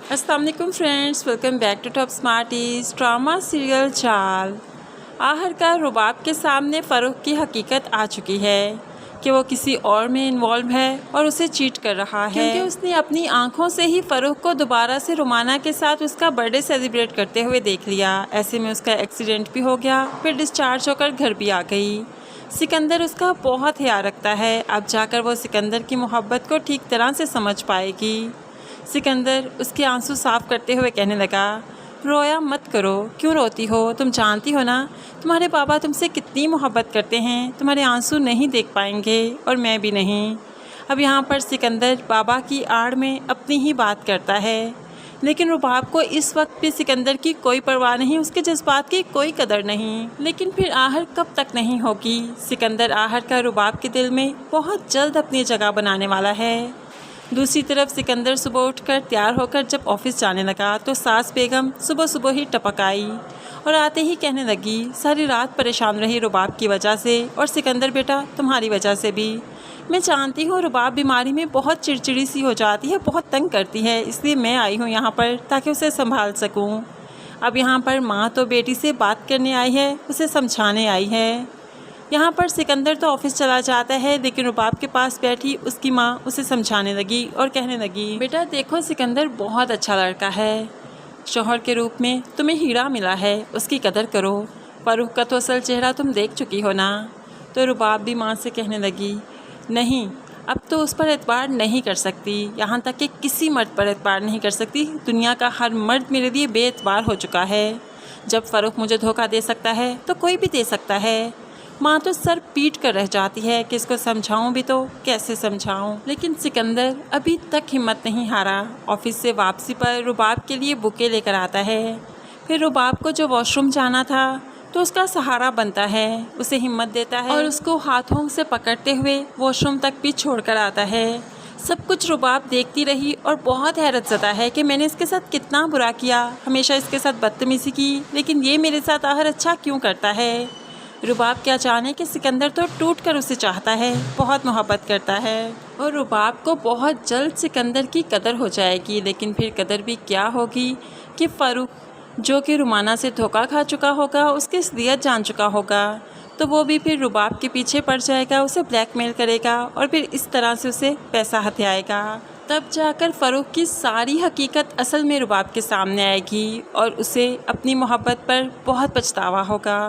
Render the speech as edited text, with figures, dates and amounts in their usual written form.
अस्सलाम वालेकुम friends, welcome back to top smarties. Drama serial Chaal. आखिरकार रुबाब के सामने फ़ारूक की हकीकत आ चुकी है कि वो किसी और में इन्वॉल्व है और उसे चीट कर रहा है, क्योंकि उसने अपनी आंखों से ही फ़ारूक को दोबारा से रुमाना के साथ उसका बर्थडे सेलिब्रेट करते हुए देख लिया। ऐसे में उसका एक्सीडेंट भी हो गया, फिर डिस्चार्ज होकर घर भी आ गई। सिकंदर उसका बहुत ख्याल रखता है। अब जाकर वो सिकंदर की मोहब्बत को ठीक तरह से समझ पाएगी। सिकंदर उसके आंसू साफ करते हुए कहने लगा, रोया मत करो, क्यों रोती हो? तुम जानती हो ना तुम्हारे पापा तुमसे कितनी मोहब्बत करते हैं। तुम्हारे आंसू नहीं देख पाएंगे और मैं भी नहीं। अब यहाँ पर सिकंदर बाबा की आड़ में अपनी ही बात करता है, लेकिन रुबाब को इस वक्त भी सिकंदर की कोई परवाह नहीं, उसके जज्बात की कोई कदर नहीं। लेकिन फिर आहर कब तक नहीं होगी। सिकंदर आहर का रुबाब के दिल में बहुत जल्द अपनी जगह बनाने वाला है। दूसरी तरफ सिकंदर सुबह उठकर तैयार होकर जब ऑफिस जाने लगा तो सास बेगम सुबह सुबह ही टपक आई और आते ही कहने लगी, सारी रात परेशान रही रुबाब की वजह से, और सिकंदर बेटा तुम्हारी वजह से भी। मैं जानती हूँ रुबाब बीमारी में बहुत चिड़चिड़ी सी हो जाती है, बहुत तंग करती है, इसलिए मैं आई हूँ यहाँ पर ताकि उसे संभाल सकूँ। अब यहाँ पर माँ तो बेटी से बात करने आई है, उसे समझाने आई है। यहाँ पर सिकंदर तो ऑफिस चला जाता है, लेकिन रुबाब के पास बैठी उसकी माँ उसे समझाने लगी और कहने लगी, बेटा देखो सिकंदर बहुत अच्छा लड़का है, शौहर के रूप में तुम्हें हीरा मिला है, उसकी कदर करो। फ़ारूक का तो असल चेहरा तुम देख चुकी हो ना। तो रुबाब भी माँ से कहने लगी, नहीं अब तो उस पर एतबार नहीं कर सकती, यहाँ तक कि किसी मर्द पर एतबार नहीं कर सकती। दुनिया का हर मर्द मेरे लिए बेएतबार हो चुका है। जब फ़ारूक मुझे धोखा दे सकता है तो कोई भी दे सकता है। माँ तो सर पीट कर रह जाती है कि इसको समझाऊं भी तो कैसे समझाऊं। लेकिन सिकंदर अभी तक हिम्मत नहीं हारा। ऑफिस से वापसी पर रुबाब के लिए बुके लेकर आता है। फिर रुबाब को जो वॉशरूम जाना था तो उसका सहारा बनता है, उसे हिम्मत देता है और उसको हाथों से पकड़ते हुए वॉशरूम तक भी छोड़कर आता है। सब कुछ रुबाब देखती रही और बहुत हैरत ज़दा है कि मैंने इसके साथ कितना बुरा किया, हमेशा इसके साथ बदतमीज़ी की, लेकिन ये मेरे साथ आखिर अच्छा क्यों करता है। रुबाब क्या जाने कि सिकंदर तो टूट कर उसे चाहता है, बहुत मोहब्बत करता है और रुबाब को बहुत जल्द सिकंदर की कदर हो जाएगी। लेकिन फिर कदर भी क्या होगी कि फ़ारूक जो कि रुमाना से धोखा खा चुका होगा, उसकी असलियत जान चुका होगा, तो वो भी फिर रुबाब के पीछे पड़ जाएगा, उसे ब्लैकमेल करेगा और फिर इस तरह से उसे पैसा हथियाएगा। तब जाकर फ़ारूक की सारी हकीकत असल में रुबाब के सामने आएगी और उसे अपनी मोहब्बत पर बहुत पछतावा होगा।